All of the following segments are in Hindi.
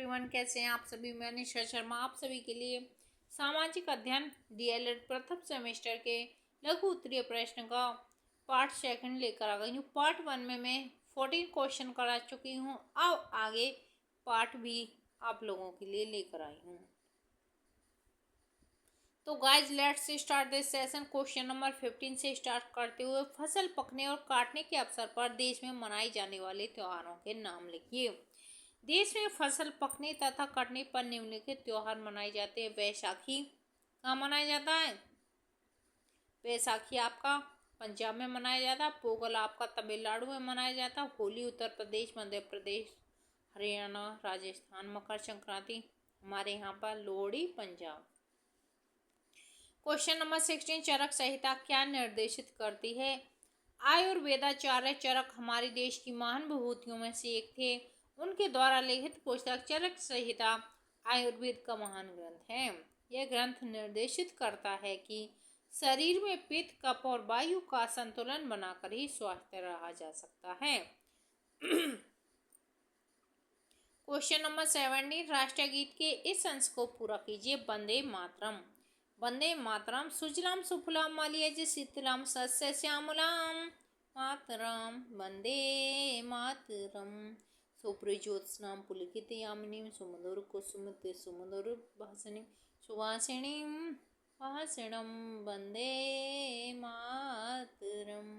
एवरीवन, कैसे हैं आप सभी। मैं निशा शर्मा आप सभी के लिए सामाजिक अध्ययन डीएलएड प्रथम सेमेस्टर के लघु उत्तरीय प्रश्न का पार्ट सेकंड लेकर आ गई हूँ। पार्ट 1 में मैं 14 क्वेश्चन करा चुकी हूँ। अब आगे पार्ट भी आप लोगों के लिए लेकर आई हूँ। तो guys let's start this session. Question number 15 से स्टार्ट करते हुए फसल पकने और काटने के अवसर पर देश में मनाए जाने वाले त्योहारों के नाम लिखिए। देश में फसल पकने तथा कटने पर निम्नलिखित त्योहार मनाए जाते हैं। बैसाखी कहाँ मनाया जाता है? बैसाखी आपका पंजाब में मनाया जाता है। पोंगल आपका तमिलनाडु में मनाया जाता है। होली उत्तर प्रदेश, मध्य प्रदेश, हरियाणा, राजस्थान। मकर संक्रांति हमारे यहाँ पर। लोहड़ी पंजाब। क्वेश्चन नंबर 16, चरक संहिता क्या निर्देशित करती है? आयुर्वेदाचार्य चरक हमारे देश की महान विभूतियों में से एक थे। उनके द्वारा लिखित पुस्तक चरक संहिता आयुर्वेद का महान ग्रंथ है। यह ग्रंथ निर्देशित करता है कि शरीर में पित्त, कफ और वायु का संतुलन बनाकर ही स्वस्थ रहा जा सकता है। क्वेश्चन नंबर 17, राष्ट्रीय गीत के इस अंश को पूरा कीजिए। वंदे मातरम। वंदे मातरम सुजलाम सुफलाम मलयज शीतलाम सस्य श्यामलाम मातरम वंदे मातरम। सुप्रज्योत्स्नाम पुलकितयामिनीं सुमधुर कुसुमित सुमधुर भाषिणीं सुवासिनीं भाषिणं वंदे मातरम।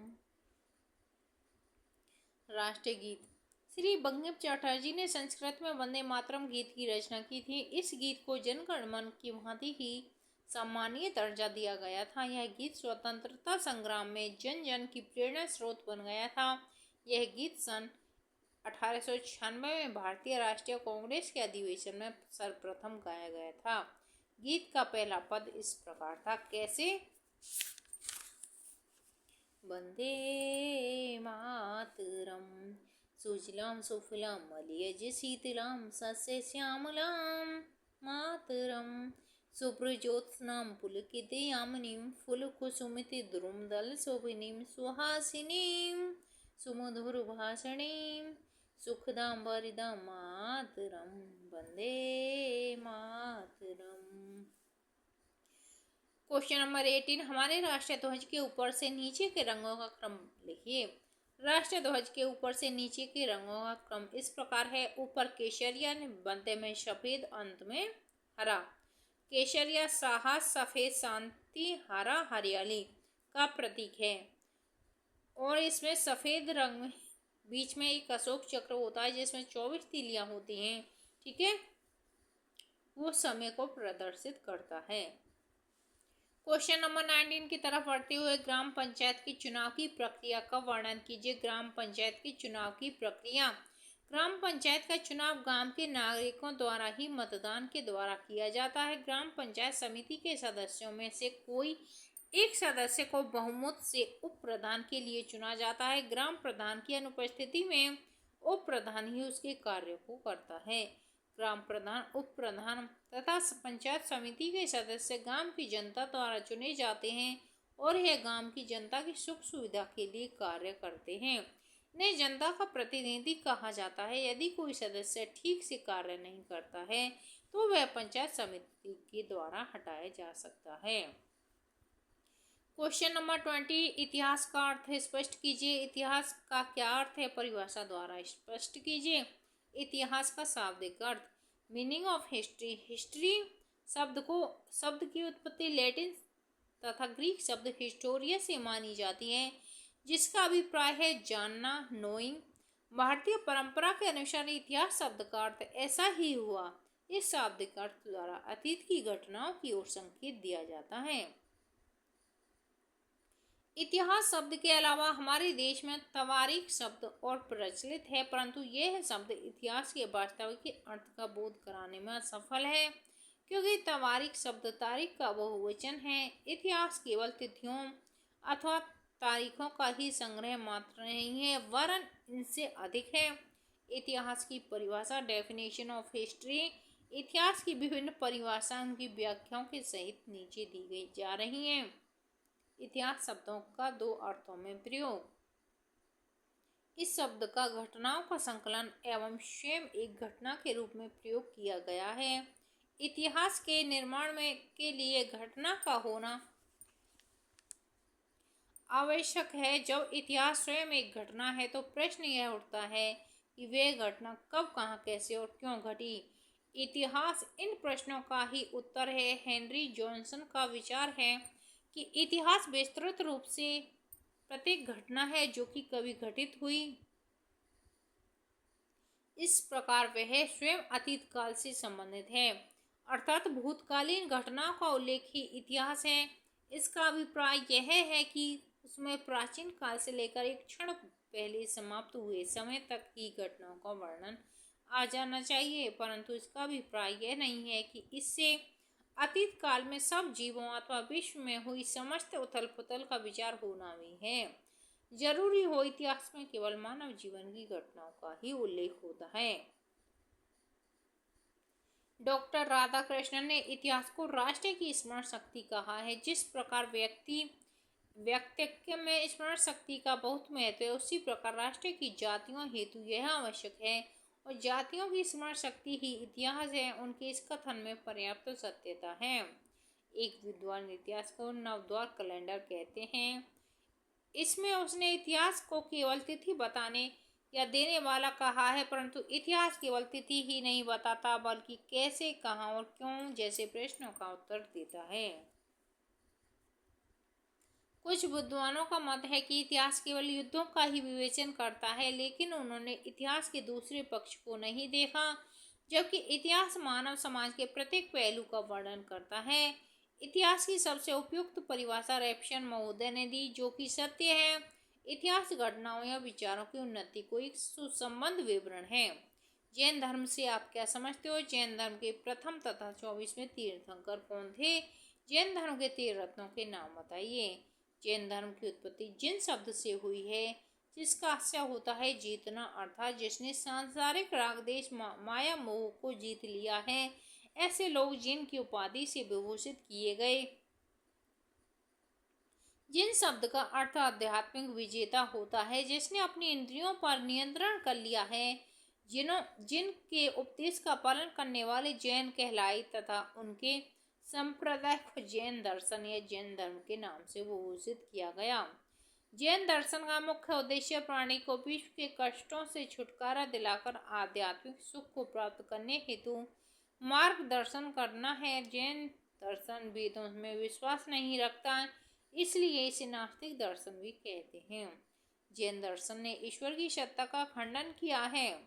राष्ट्रीय गीत। श्री बंकिम चटर्जी ने संस्कृत में वंदे मातरम गीत की रचना की थी। इस गीत को जन गण मन की भांति ही सम्मानीय दर्जा दिया गया था। यह गीत स्वतंत्रता संग्राम में जन जन की प्रेरणा स्रोत बन गया था। यह गीत सन 1896 में भारतीय राष्ट्रीय कांग्रेस के अधिवेशन में सर्वप्रथम गाया गया था। गीत का पहला पद इस प्रकार था। कैसे? वंदे मातरम सुजलाम सुफलाम मलयज शीतलाम सस्य श्यामलाम मातरम सुप्रज्योत्स्नां पुलकितयामिनीं फुलकुसुमितद्रुमदल शोभिनीं सुहासिनीं सुमधुरभाषिणीं सुखदां वरदां मातरं वंदे मातरम। क्वेश्चन नंबर 18, हमारे राष्ट्रीय ध्वज के ऊपर से नीचे के रंगों का क्रम लिखिए। राष्ट्रीय ध्वज के ऊपर से नीचे के रंगों का क्रम इस प्रकार है। ऊपर केसरिया, मध्य में सफेद, अंत में हरा। केसरिया साहस, सफेद शांति, हरा हरियाली का प्रतीक है। और इसमें सफेद रंग में बीच में एक अशोक चक्र होता है जिसमें 24 तीलियां होती हैं। ठीक है, वो समय को प्रदर्शित करता है। क्वेश्चन नंबर 19 की तरफ बढ़ते हुए ग्राम पंचायत की चुनाव की प्रक्रिया का वर्णन कीजिए। ग्राम पंचायत की चुनाव की प्रक्रिया। ग्राम पंचायत का चुनाव गांव के नागरिकों द्वारा ही मतदान के द्वारा किया जाता है। ग्राम पंचायत समिति के सदस्यों में से कोई एक सदस्य को बहुमत से उप प्रधान के लिए चुना जाता है। ग्राम प्रधान की अनुपस्थिति में उप प्रधान ही उसके कार्य को करता है। ग्राम प्रधान, उप प्रधान तथा पंचायत समिति के सदस्य गांव की जनता द्वारा चुने जाते हैं और यह गांव की जनता की सुख सुविधा के लिए कार्य करते हैं। इन्हें जनता का प्रतिनिधि कहा जाता है। यदि कोई सदस्य ठीक से कार्य नहीं करता है तो वह पंचायत समिति के द्वारा हटाया जा सकता है। क्वेश्चन नंबर 20, इतिहास का अर्थ स्पष्ट कीजिए। इतिहास का क्या अर्थ है? परिभाषा द्वारा स्पष्ट कीजिए। इतिहास का शाब्दिक अर्थ। Meaning of history. हिस्ट्री शब्द की उत्पत्ति लैटिन तथा ग्रीक शब्द हिस्टोरिया से मानी जाती है, जिसका अभिप्राय है जानना, नोइंग। भारतीय परंपरा के अनुसार इतिहास शब्द का अर्थ ऐसा ही हुआ। इस शाब्दिक अर्थ द्वारा अतीत की घटनाओं की ओर संकेत दिया जाता है। इतिहास शब्द के अलावा हमारे देश में तवारीख शब्द और प्रचलित है, परंतु यह शब्द इतिहास के वास्तविक अर्थ का बोध कराने में असफल है, क्योंकि तवारीख शब्द तारीख का बहुवचन है। इतिहास केवल तिथियों अथवा तारीखों का ही संग्रह मात्र नहीं है, वरन इनसे अधिक है। इतिहास की परिभाषा। Definition of history. इतिहास की विभिन्न परिभाषाओं की व्याख्याओं के सहित नीचे दी गई जा रही हैं। इतिहास शब्दों का दो अर्थों में प्रयोग। इस शब्द का घटनाओं का संकलन एवं स्वयं एक घटना के रूप में प्रयोग किया गया है। इतिहास के निर्माण में के लिए घटना का होना आवश्यक है। जब इतिहास स्वयं एक घटना है तो प्रश्न यह उठता है कि वह घटना कब, कहाँ, कैसे और क्यों घटी। इतिहास इन प्रश्नों का ही उत्तर है। हेनरी जॉनसन का विचार है कि इतिहास विस्तृत रूप से प्रत्येक घटना है जो कि कभी घटित हुई। इस प्रकार वह स्वयं अतीत काल से संबंधित है, अर्थात भूतकालीन घटनाओं का उल्लेख ही इतिहास है। इसका अभिप्राय यह है कि उसमें प्राचीन काल से लेकर एक क्षण पहले समाप्त हुए समय तक की घटनाओं का वर्णन आ जाना चाहिए, परंतु इसका अभिप्राय यह नहीं है कि इससे अतीत काल में सब जीवों अथवा विश्व में हुई समस्त उथल पुथल का विचार होना भी है। जरूरी हो इतिहास में केवल मानव जीवन की घटनाओं का ही उल्लेख होता है। डॉक्टर राधाकृष्णन ने इतिहास को राष्ट्र की स्मरण शक्ति कहा है। जिस प्रकार व्यक्तित्व में स्मरण शक्ति का बहुत महत्व है, उसी प्रकार राष्ट्र की जातियों हेतु यह आवश्यक है, और जातियों की स्मरण शक्ति ही इतिहास है। उनके इस कथन में पर्याप्त सत्यता है। एक विद्वान इतिहास को नवद्वार कैलेंडर कहते हैं। इसमें उसने इतिहास को केवल तिथि बताने या देने वाला कहा है, परंतु इतिहास केवल तिथि ही नहीं बताता बल्कि कैसे, कहाँ और क्यों जैसे प्रश्नों का उत्तर देता है। कुछ विद्वानों का मत है कि इतिहास केवल युद्धों का ही विवेचन करता है, लेकिन उन्होंने इतिहास के दूसरे पक्ष को नहीं देखा, जबकि इतिहास मानव समाज के प्रत्येक पहलू का वर्णन करता है। इतिहास की सबसे उपयुक्त परिभाषा रेफसन महोदय ने दी, जो कि सत्य है। इतिहास घटनाओं या विचारों की उन्नति को एक सुसंबद्ध विवरण है। जैन धर्म से आप क्या समझते हो? जैन धर्म के प्रथम तथा 24वें तीर्थंकर कौन थे? जैन धर्म के 13 रत्नों के नाम बताइए। जैन धर्म की उत्पत्ति जिन शब्द से हुई है, जिसका आशय होता है जीतना, अर्थात जिसने सांसारिक राग देश माया मोह को जीत लिया है, ऐसे लोग जिन की उपाधि से विभूषित किए गए। जिन शब्द का अर्थ आध्यात्मिक विजेता होता है, जिसने अपनी इंद्रियों पर नियंत्रण कर लिया है, जिनके उपदेश का पालन करने वाले जैन कहलाए, तथा उनके संप्रदाय को जैन दर्शन या जैन धर्म के नाम से विभूषित किया गया। जैन दर्शन का मुख्य उद्देश्य प्राणी को विश्व के कष्टों से छुटकारा दिलाकर आध्यात्मिक सुख को प्राप्त करने हेतु मार्गदर्शन करना है। जैन दर्शन वेदों में विश्वास नहीं रखता, इसलिए इसे नास्तिक दर्शन भी कहते हैं। जैन दर्शन ने ईश्वर की सत्ता का खंडन किया है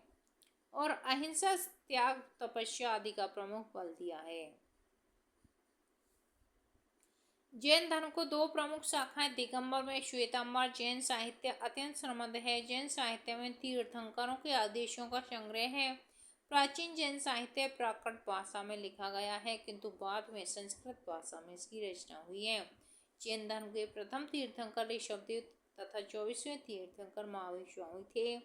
और अहिंसा, त्याग, तपस्या आदि का प्रमुख बल दिया है। जैन धर्म को दो प्रमुख शाखाएं दिगंबर में श्वेतांबर जैन साहित्य अत्यंत समृद्ध है। जैन साहित्य में तीर्थंकरों के आदेशों का संग्रह है। प्राचीन जैन साहित्य प्राकृत भाषा में लिखा गया है, किंतु बाद में संस्कृत भाषा में इसकी रचना हुई है। जैन धर्म के प्रथम तीर्थंकर ऋषभदेव तथा 24वें तीर्थंकर महावीर स्वामी थे।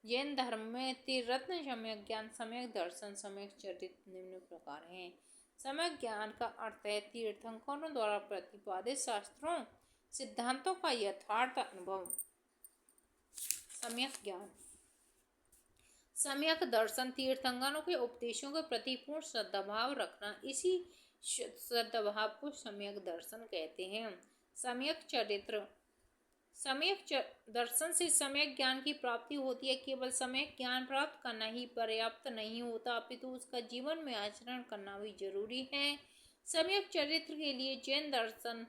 जैन धर्म में त्रिरत्न सम्यक ज्ञान, सम्यक दर्शन, सम्यक चरित्र निम्न प्रकार हैं। सम्यक ज्ञान का अर्थ है तीर्थंकरों द्वारा प्रतिपादित शास्त्रों सिद्धांतों का यथार्थ अनुभव। सम्यक ज्ञान। सम्यक दर्शन तीर्थंकरों के उपदेशों के प्रति पूर्ण श्रद्धाभाव रखना, इसी श्रद्धाभाव को सम्यक दर्शन कहते हैं। सम्यक चरित्र। सम्यक दर्शन से सम्यक ज्ञान की प्राप्ति होती है। केवल सम्यक ज्ञान प्राप्त करना ही पर्याप्त नहीं होता, अपितु उसका जीवन में आचरण करना भी जरूरी है। सम्यक चरित्र के लिए जैन दर्शन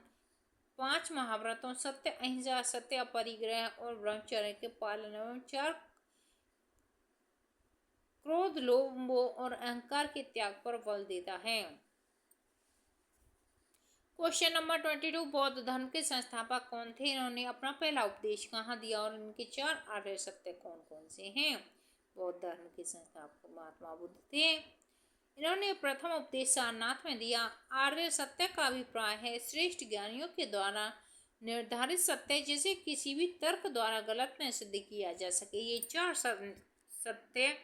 5 महाव्रतों सत्य, अहिंसा, सत्य, अपरिग्रह और ब्रह्मचर्य के पालन एवं 4 क्रोध, लोभ और अहंकार के त्याग पर बल देता है। क्वेश्चन नंबर 22, बौद्ध धर्म के संस्थापक कौन थे? इन्होंने अपना पहला उपदेश कहाँ दिया और इनके 4 आर्य सत्य कौन कौन से हैं? बौद्ध धर्म के संस्थापक महात्मा बुद्ध थे। इन्होंने प्रथम उपदेश सारनाथ में दिया। आर्य सत्य का अभिप्राय है श्रेष्ठ ज्ञानियों के द्वारा निर्धारित सत्य, जिसे किसी भी तर्क द्वारा गलत न सिद्ध किया जा सके। ये 4 सत्य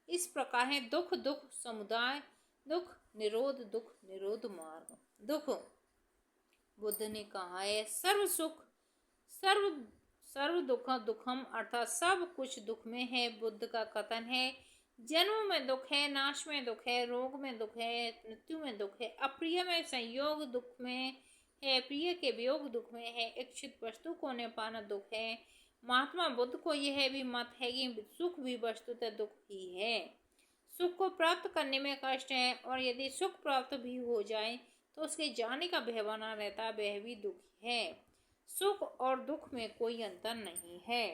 इस प्रकार है: दुख, दुख समुदाय, दुख निरोध, दुख निरोध मार्ग। दुख बुद्ध ने कहा है सर्व सुख, सर्व दुख दुखम अर्थात सब कुछ दुख में है। बुद्ध का कथन है, जन्म में दुख है, नाश में दुख है, रोग में दुख है, मृत्यु में दुख है, अप्रिय में संयोग दुख में है, प्रिय के वियोग दुख में है, इच्छित वस्तु को न पाना दुख है। महात्मा बुद्ध को यह भी मत है कि सुख भी वस्तुतः दुख ही है। सुख को प्राप्त करने में कष्ट है, और यदि सुख प्राप्त भी हो जाए तो उसके जाने का भय बना रहता, वह भी दुख है। सुख और दुख में कोई अंतर नहीं है।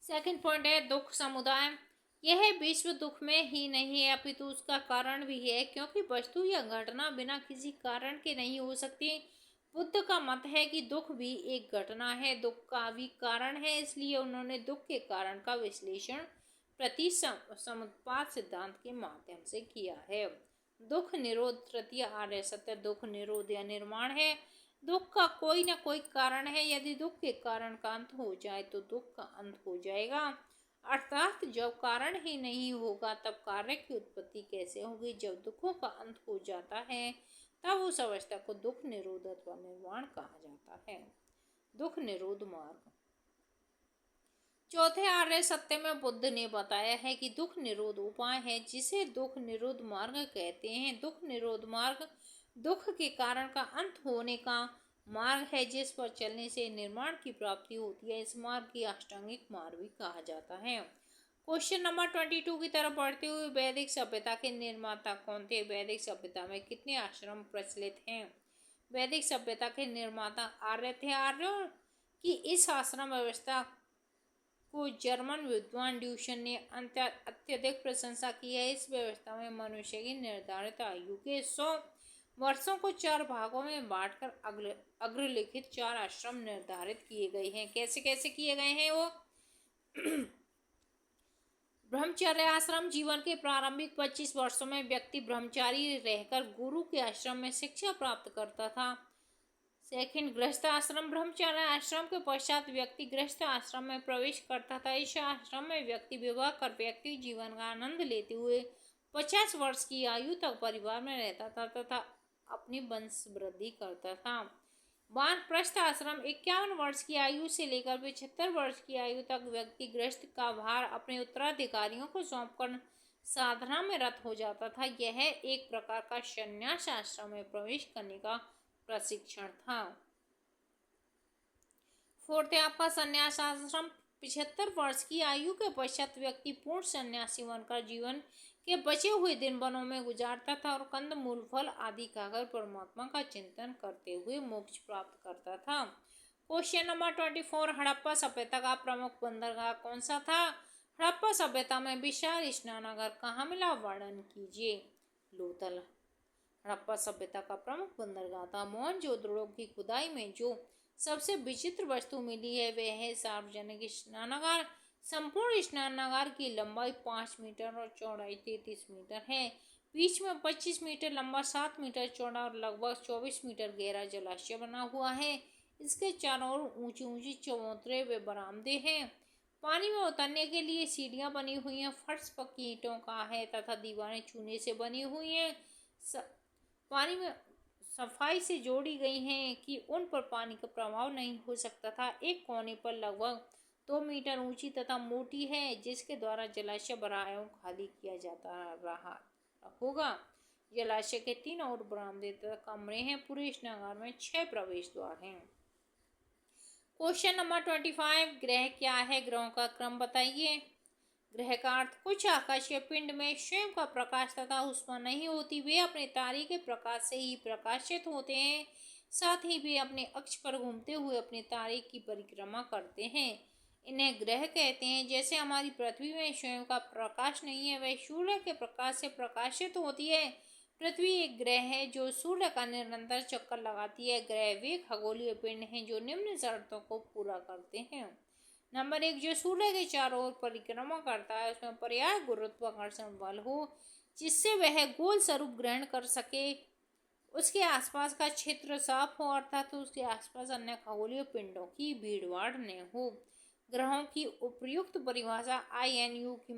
सेकंड पॉइंट है दुख समुदाय। यह विश्व दुख में ही नहीं है अपितु उसका कारण भी है, क्योंकि वस्तु या घटना बिना किसी कारण के नहीं हो सकती। बुद्ध का मत है कि दुख भी एक घटना है, दुख का भी कारण है, इसलिए उन्होंने दुख के कारण का विश्लेषण समुत्पाद सिद्धांत के माध्यम से किया है। दुख निरोध तृतीय आर्य सत्य दुख निरोध या निर्माण है। दुख का कोई न कोई कारण है, यदि दुख के कारण का अंत हो जाए तो दुख का अंत हो जाएगा। अर्थात जब कारण ही नहीं होगा तब कार्य की उत्पत्ति कैसे होगी। जब दुखों का अंत हो जाता है तब उस अवस्था को दुख निरोध अथवा निर्वाण कहा जाता है। दुख निरोध मार्ग। चौथे आर्य सत्य में बुद्ध ने बताया है कि दुख निरोध उपाय है, जिसे दुख निरोध मार्ग कहते हैं। दुख निरोध मार्ग दुख के कारण का अंत होने का मार्ग है, जिस पर चलने से निर्माण की प्राप्ति होती है। इस मार्ग की अष्टांगिक मार्ग भी कहा जाता है। क्वेश्चन नंबर 22 की तरफ बढ़ते हुए, वैदिक सभ्यता के निर्माता कौन थे। वैदिक सभ्यता में कितने आश्रम प्रचलित हैं। वैदिक सभ्यता के निर्माता आर्य थे। आर्यों की इस आश्रम व्यवस्था को जर्मन विद्वान ड्यूशन ने अत्यधिक प्रशंसा की है। इस व्यवस्था में मनुष्य की निर्धारित आयु के 100 वर्षों को 4 भागों में बांटकर अग्रलिखित 4 आश्रम निर्धारित किए गए हैं। कैसे कैसे किए गए हैं वो। ब्रह्मचर्य आश्रम। जीवन के प्रारंभिक 25 वर्षों में व्यक्ति ब्रह्मचारी रहकर गुरु के आश्रम में शिक्षा प्राप्त करता था। सेकंड, गृहस्थ आश्रम। ब्रह्मचर्य आश्रम के पश्चात व्यक्ति गृहस्थ आश्रम में प्रवेश करता था। इस आश्रम में व्यक्ति विवाह कर व्यक्ति जीवन का आनंद लेते हुए 50 वर्ष की आयु तक परिवार में रहता था तथा अपनी वंश वृद्धि करता था। वानप्रस्थ आश्रम। 51 वर्ष की आयु से लेकर 75 वर्ष की आयु तक व्यक्ति गृहस्थ का भार अपने उत्तराधिकारियों को सौंपकर साधना में रत हो जाता था। यह एक प्रकार का संन्यास आश्रम में प्रवेश करने का प्रशिक्षण था। फोर्थ है आपका संन्यास आश्रम। 75 वर्ष की आयु के पश्चात व्यक्ति पूर्ण सन्यासी बनकर जीवन के बचे हुए दिन वनों में गुजारता था और कंद मूल फल आदि खाकर परमात्मा का चिंतन करते हुए मोक्ष प्राप्त करता था। क्वेश्चन नंबर 24, हड़प्पा सभ्यता का प्रमुख बंदरगाह कौन सा था। हड़प्पा सभ्यता में विशाल स्नानागार कहाँ मिला, वर्णन कीजिए। लोथल। हड़प्पा सभ्यता का प्रमुख बंदरगाह था। मोहनजोदड़ो की खुदाई में जो सबसे विचित्र वस्तु मिली है वह है सार्वजनिक स्नानागार। संपूर्ण स्नानागार की लंबाई 5 मीटर और चौड़ाई 33 मीटर है। बीच में 25 मीटर लंबा, 7 मीटर चौड़ा और लगभग 24 मीटर गहरा जलाशय बना हुआ है। इसके चारों ओर ऊंची ऊंची चबूतरे व बरामदे हैं। पानी में उतरने के लिए सीढ़ियां बनी हुई हैं। फर्श पक्की ईंटों का है तथा दीवारें चूने से बनी हुई हैं। पानी में सफाई से जोड़ी गई हैं कि उन पर पानी का प्रभाव नहीं हो सकता था। एक कोने पर लगभग 2 मीटर ऊंची तथा मोटी है, जिसके द्वारा जलाशय भरा एवं खाली किया जाता रहा होगा। जलाशय के 3 और बरामदे तथा कमरे हैं। पूरे स्नानागार में 6 प्रवेश द्वार हैं। क्वेश्चन नंबर 25, ग्रह क्या है, ग्रहों का क्रम बताइए। ग्रह का अर्थ कुछ आकाशीय पिंड में स्वयं का प्रकाश तथा ऊष्मा नहीं होती, वे अपने तारे के प्रकाश से ही प्रकाशित होते हैं। साथ ही वे अपने अक्ष पर घूमते हुए अपने तारे की परिक्रमा करते हैं। इन्हें ग्रह कहते हैं। जैसे हमारी पृथ्वी में स्वयं का प्रकाश नहीं है, वह सूर्य के प्रकाश से प्रकाशित होती है। पृथ्वी एक ग्रह है जो सूर्य का निरंतर चक्कर लगाती है। ग्रह वे खगोलीय पिंड हैं जो निम्न शर्तों को पूरा करते हैं। नंबर 1, जो सूर्य के चारों ओर परिक्रमा करता है उसमें पर्याप्त गुरुत्वाकर्षण बल हो जिससे वह गोल स्वरूप ग्रहण कर सके। उसके आसपास का क्षेत्र साफ हो, अर्थात उसके आसपास अन्य खगोलीय पिंडों की भीड़भाड़ न हो। ग्रहों की उपयुक्त परिभाषा INU की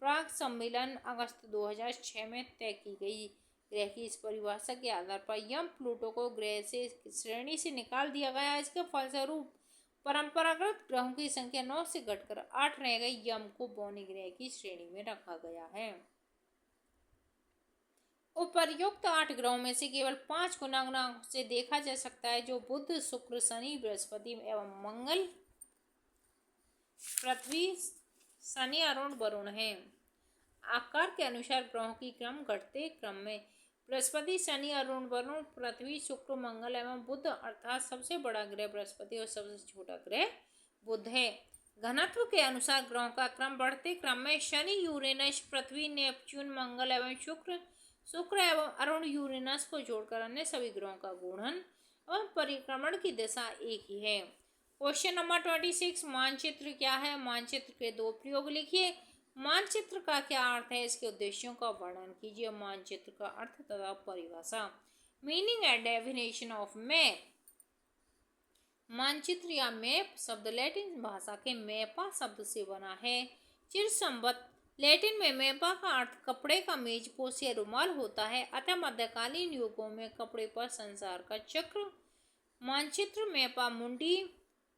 प्राग सम्मेलन अगस्त 2006 में तय की गई। ग्रह की इस परिभाषा के आधार पर यम प्लूटो को ग्रह से श्रेणी से निकाल दिया गया। इसके फलस्वरूप परंपरागत ग्रहों की संख्या 9 से घटकर 8 रह गई। यम को बौने ग्रह की श्रेणी में रखा गया है। उपर्युक्त 8 ग्रहों में से केवल 5 को नग्न आंखों से देखा जा सकता है, जो बुध, शुक्र, शनि, बृहस्पति एवं मंगल, पृथ्वी, शनि, अरुण, वरुण है। आकार के अनुसार ग्रहों की क्रम घटते क्रम में बृहस्पति, शनि, अरुण, वरुण, पृथ्वी, शुक्र, मंगल एवं बुध अर्थात सबसे बड़ा ग्रह बृहस्पति और सबसे छोटा ग्रह बुध है। घनत्व के अनुसार ग्रहों का क्रम बढ़ते क्रम में शनि, यूरेनस, पृथ्वी, नेपच्यून, मंगल एवं शुक्र एवं अरुण, यूरेनस को जोड़कर अन्य सभी ग्रहों का गुणन एवं परिक्रमण की दिशा एक ही है। क्वेश्चन नंबर 26, मानचित्र क्या है? मानचित्र के दो प्रयोग लिखिए। मानचित्र का क्या अर्थ है? इसके उद्देश्यों का वर्णन कीजिए। मानचित्र का अर्थ तथा परिभाषा। Meaning and definition of map. मानचित्र या मैप शब्द लैटिन भाषा के मैपा शब्द से बना है। चिर संबत लैटिन में मैपा का अर्थ कपड़े का मेजपोश या रुमाल होता है। अतः मध्यकालीन युगों में कपड़े पर संसार का चक्र मानचित्र मैपा मुंडी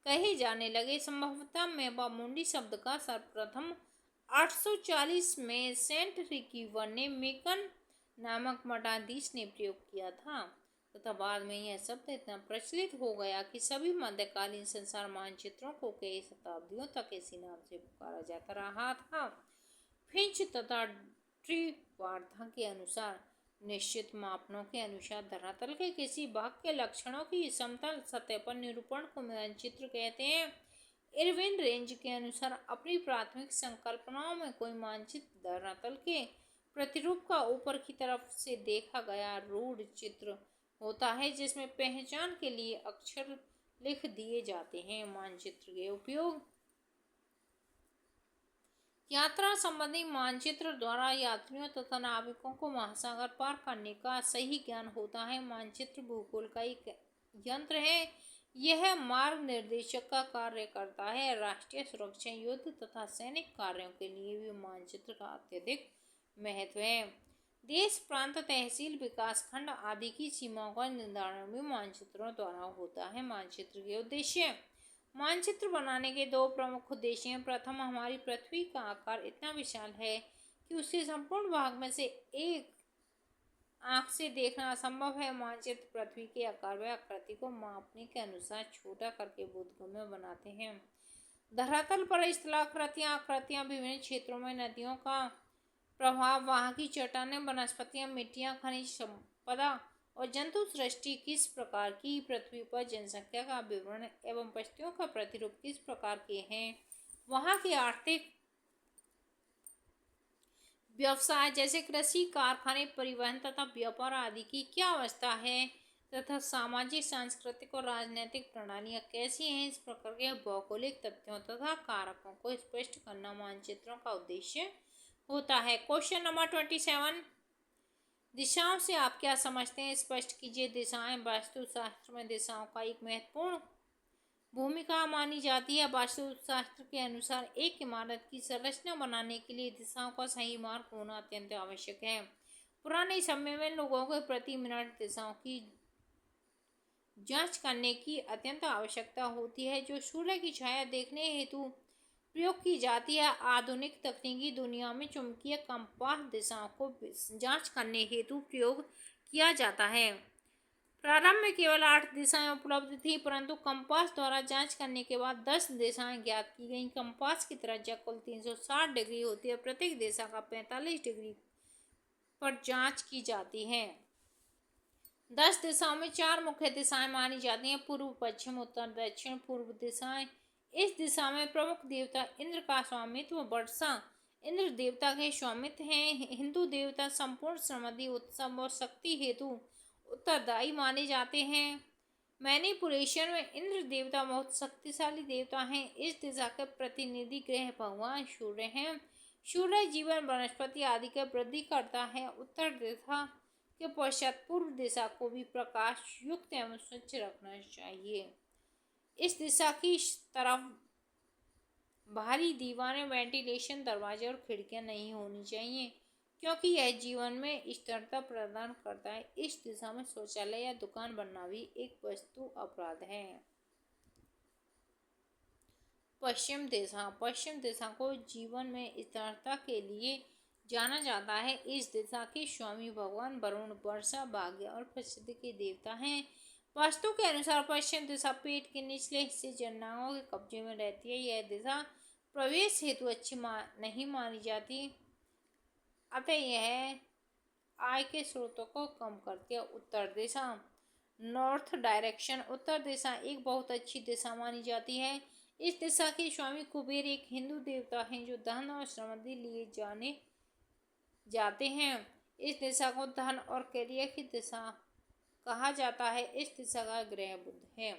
कहे जाने लगे। संभवतः मैपा मुंडी शब्द का सर्वप्रथम 840 में सेंट रिकीवर ने मेकन नामक मठाधीश ने प्रयोग किया था तथा बाद में यह शब्द इतना प्रचलित हो गया कि सभी मध्यकालीन संसार मानचित्रों को कई शताब्दियों तक इसी नाम से पुकारा जाता रहा था। फिंच तथा ट्रीवार्था के अनुसार निश्चित मापनों के अनुसार धरातल के किसी भाग के लक्षणों की समतल सतह पर निरूपण को मानचित्र कहते हैं। इरविन रेंज के अनुसार अपनी प्राथमिक संकल्पनाओं में कोई मानचित्र धरातल के प्रतिरूप का ऊपर की तरफ से देखा गया रूढ़ चित्र होता है, जिसमें पहचान के लिए अक्षर लिख दिए जाते हैं। मानचित्र के उपयोग। यात्रा संबंधी मानचित्र द्वारा यात्रियों तथा नाविकों को महासागर पार करने का सही ज्ञान होता है। मानचित्र भूगोल का एक यंत्र है। यह मार्ग निर्देशक का कार्य करता है। राष्ट्रीय सुरक्षा, युद्ध तथा सैनिक कार्यों के लिए भी मानचित्र का अत्यधिक महत्व है। देश, प्रांत, तहसील, विकास खंड आदि की सीमाओं का निर्धारण भी मानचित्रों द्वारा होता है। मानचित्र के उद्देश्य। मानचित्र बनाने के दो प्रमुख उद्देश्य हैं। प्रथम, हमारी पृथ्वी का आकार इतना विशाल है कि उसके संपूर्ण भाग में से एक आंख से देखना असंभव है। मानचित्र पृथ्वी के आकार व आकृति को मापने के अनुसार छोटा करके बोधगम्य बनाते हैं। धरातल पर स्थलाकृतियां, आकृतियां, विभिन्न क्षेत्रों में नदियों का प्रभाव, वहां की चट्टानें, वनस्पतियां, मिट्टियां, खनिज संपदा और जंतु सृष्टि किस प्रकार की, पृथ्वी पर जनसंख्या का विवरण एवं बस्तियों का प्रतिरूप किस प्रकार के हैं, वहां के आर्थिक व्यवसाय जैसे कृषि, कारखाने, परिवहन तथा व्यापार आदि की क्या अवस्था है तथा सामाजिक, सांस्कृतिक और राजनीतिक प्रणालियां कैसी हैं, इस प्रकार के भौगोलिक तथ्यों तथा कारकों को स्पष्ट करना मानचित्रों का उद्देश्य होता है। क्वेश्चन नंबर 27, दिशाओं से आप क्या समझते हैं? स्पष्ट कीजिए। दिशाएं। वास्तुशास्त्र में दिशाओं का एक महत्वपूर्ण भूमिका मानी जाती है। वास्तुशास्त्र के अनुसार एक इमारत की संरचना बनाने के लिए दिशाओं का सही मार्ग होना अत्यंत आवश्यक है। पुराने समय में लोगों को प्रति मिनट दिशाओं की जांच करने की अत्यंत आवश्यकता होती है, जो सूर्य की छाया देखने हेतु प्रयोग की जाती है। आधुनिक तकनीकी दुनिया में चुंबकीय कंपास दिशाओं को जांच करने हेतु प्रयोग किया जाता है। प्रारंभ में केवल 8 दिशाएं उपलब्ध थी, परंतु कंपास द्वारा जांच करने के बाद 10 दिशाएं ज्ञात की गईं। कंपास की त्रिज्या कुल 360 डिग्री होती है। प्रत्येक दिशा का 45 डिग्री पर जांच की जाती है। 10 दिशाओं में 4 मुख्य दिशाएं मानी जाती हैं: पूर्व, पश्चिम, उत्तर, दक्षिण पूर्व दिशाएं। इस दिशा में प्रमुख देवता इंद्र का स्वामित्व वर्षा इंद्र देवता के स्वामित्व हैं। हिंदू देवता संपूर्ण समृद्धि, उत्सव और शक्ति हेतु उत्तरदायी माने जाते हैं। मैनिपुलेशन में इंद्र देवता बहुत शक्तिशाली देवता हैं। इस दिशा के प्रतिनिधि ग्रह भगवान सूर्य हैं। सूर्य जीवन, वनस्पति आदि का वृद्धि करता है। उत्तर दिशा के पश्चात पूर्व दिशा को भी प्रकाश युक्त एवं स्वच्छ रखना चाहिए। इस दिशा की तरफ बाहरी दीवारें, वेंटिलेशन, दरवाजे और खिड़कियां नहीं होनी चाहिए। क्योंकि यह जीवन में स्थिरता प्रदान करता है। इस दिशा में शौचालय या दुकान बनना भी एक वस्तु अपराध है। पश्चिम दिशा को जीवन में स्थिरता के लिए जाना जाता है। इस दिशा के स्वामी भगवान वरुण वर्षा, भाग्य और प्रसिद्धि के देवता हैं। वास्तु के अनुसार पश्चिम दिशा पेट के निचले हिस्से जननांगों के कब्जे में रहती है। यह दिशा प्रवेश हेतु अच्छी नहीं मानी जाती, अतः यह आय के स्रोतों को कम करती है। उत्तर दिशा, नॉर्थ डायरेक्शन, उत्तर दिशा एक बहुत अच्छी दिशा मानी जाती है। इस दिशा के स्वामी कुबेर एक हिंदू देवता हैं जो धन और समृद्धि लिए जाने जाते हैं। इस दिशा को धन और कैरियर की दिशा कहा जाता है। इस दिशा का ग्रह बुध है।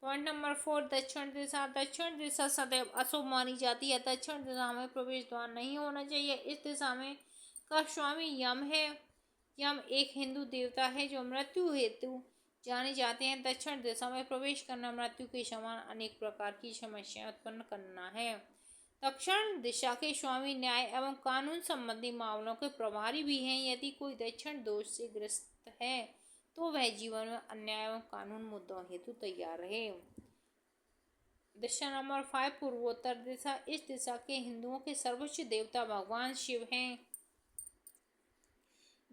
पॉइंट नंबर 4, दक्षिण दिशा। दक्षिण दिशा सदैव अशुभ मानी जाती है। दक्षिण दिशा में प्रवेश द्वार नहीं होना चाहिए। इस दिशा में का स्वामी यम है। यम एक हिंदू देवता है जो मृत्यु हेतु जाने जाते हैं। दक्षिण दिशा में प्रवेश करना मृत्यु के समान अनेक प्रकार की समस्याएं उत्पन्न करना है। दक्षिण दिशा के स्वामी न्याय एवं कानून संबंधी मामलों के प्रभारी भी हैं। यदि कोई दक्षिण दोष से ग्रस्त है तो वह जीवन में अन्याय एवं कानून मुद्दों हेतु तैयार रहे। दिशा नंबर 5, पूर्वोत्तर दिशा। इस दिशा के हिंदुओं के सर्वोच्च देवता भगवान शिव हैं।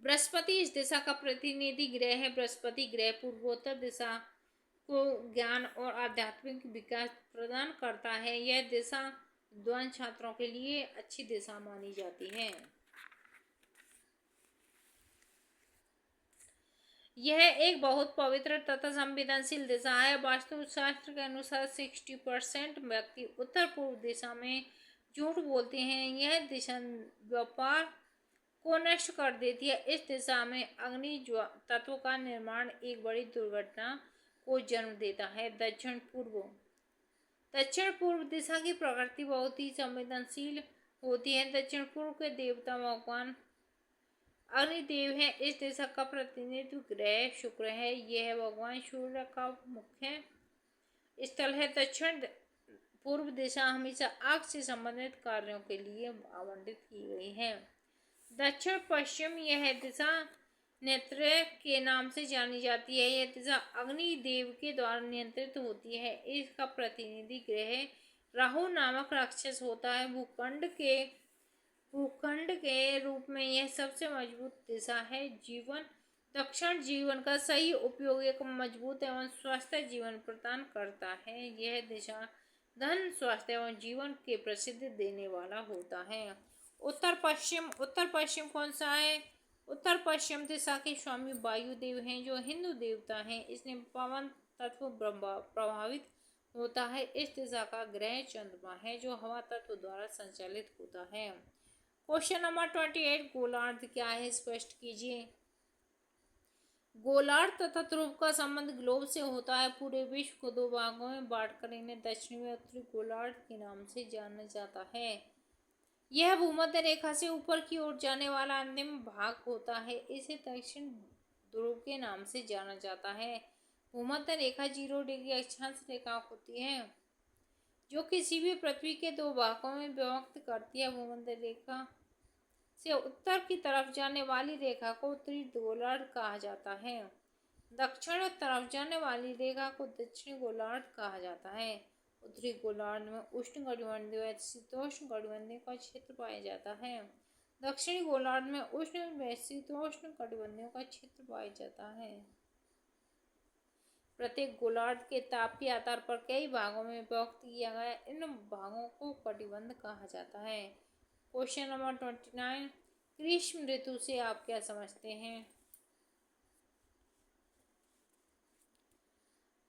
बृहस्पति इस दिशा का प्रतिनिधि ग्रह है। बृहस्पति ग्रह पूर्वोत्तर दिशा को ज्ञान और आध्यात्मिक विकास प्रदान करता है। यह दिशा विद्वान छात्रों के लिए अच्छी दिशा मानी जाती है। यह एक बहुत पवित्र तथा संवेदनशील दिशा है। वास्तुशास्त्र के अनुसार 60% व्यक्ति उत्तर पूर्व दिशा में झूठ बोलते हैं। यह दिशा व्यापार को नष्ट कर देती है। इस दिशा में अग्नि तत्व का निर्माण एक बड़ी दुर्घटना को जन्म देता है। दक्षिण पूर्व दिशा की प्रकृति बहुत ही संवेदनशील होती है। दक्षिण पूर्व के देवता भगवान अग्निदेव है। इस दिशा का प्रतिनिधित्व ग्रह शुक्र है। यह भगवान सूर्य का मुख्य स्थल है। दक्षिण पूर्व दिशा हमेशा आग से संबंधित कार्यों के लिए आवंटित की गई है। दक्षिण पश्चिम, यह दिशा नेत्र के नाम से जानी जाती है। यह दिशा अग्निदेव के द्वारा नियंत्रित होती है। इसका प्रतिनिधि ग्रह राहु नामक राक्षस होता है। भूखंड के रूप में यह सबसे मजबूत दिशा है। दक्षिण जीवन का सही उपयोग एक मजबूत एवं स्वस्थ जीवन प्रदान करता है। यह दिशा धन, स्वास्थ्य एवं जीवन के प्रसिद्ध देने वाला होता है। उत्तर पश्चिम कौन सा है? उत्तर पश्चिम दिशा के स्वामी वायुदेव हैं जो हिंदू देवता हैं। इसने पवन तत्व प्रभावित होता है। इस दिशा का ग्रह चंद्रमा है जो हवा तत्व द्वारा संचालित होता है। क्वेश्चन नंबर 28, गोलार्ध क्या है, स्पष्ट कीजिए। गोलार्ध तथा ध्रुव का संबंध ग्लोब से होता है। पूरे विश्व को दो भागों में बांटकर इन्हें दक्षिणी व उत्तरी गोलार्ध के नाम से जाना जाता है। यह भूमध्य रेखा से ऊपर की ओर जाने वाला अंतिम भाग होता है। इसे दक्षिण ध्रुव के नाम से जाना जाता है। भूमध्य रेखा 0 डिग्री अक्षांश रेखा होती है जो किसी भी पृथ्वी के दो भागों में विभक्त करती है। भूमध्य रेखा से उत्तर की तरफ जाने वाली रेखा को उत्तरी गोलार्ध कहा जाता है। दक्षिण तरफ जाने वाली रेखा को दक्षिणी गोलार्ध कहा जाता है। उत्तरी गोलार्ध में उष्णकटिबंधीय व शीतोष्णकटिबंधीय का क्षेत्र पाया जाता है। दक्षिणी गोलार्ध में उष्ण व शीतोष्णकटिबंधीय का क्षेत्र पाया जाता है। प्रत्येक गोलार्ध के ताप के आधार पर कई भागों में विभक्त किया गया, इन भागों को कटिबंध कहा जाता है। क्वेश्चन नंबर 29, ग्रीष्म ऋतु से आप क्या समझते हैं?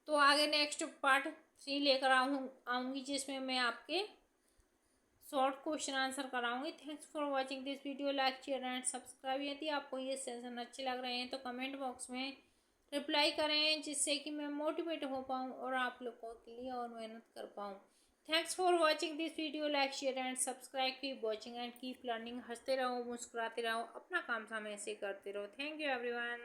तो आगे नेक्स्ट पार्ट 3 लेकर आऊँगी जिसमें मैं आपके शॉर्ट क्वेश्चन आंसर कराऊंगी। Thanks for watching this video. Like, share and subscribe. यदि आपको ये सेशन अच्छे लग रहे हैं तो कमेंट बॉक्स में रिप्लाई करें जिससे कि मैं मोटिवेट हो पाऊँ और आप लोगों के लिए और मेहनत कर पाऊँ। Thanks for watching this video. Like, share and subscribe. Keep watching and keep learning. हंसते रहो, मुस्कुराते रहो, अपना काम समय से करते रहो। Thank you everyone.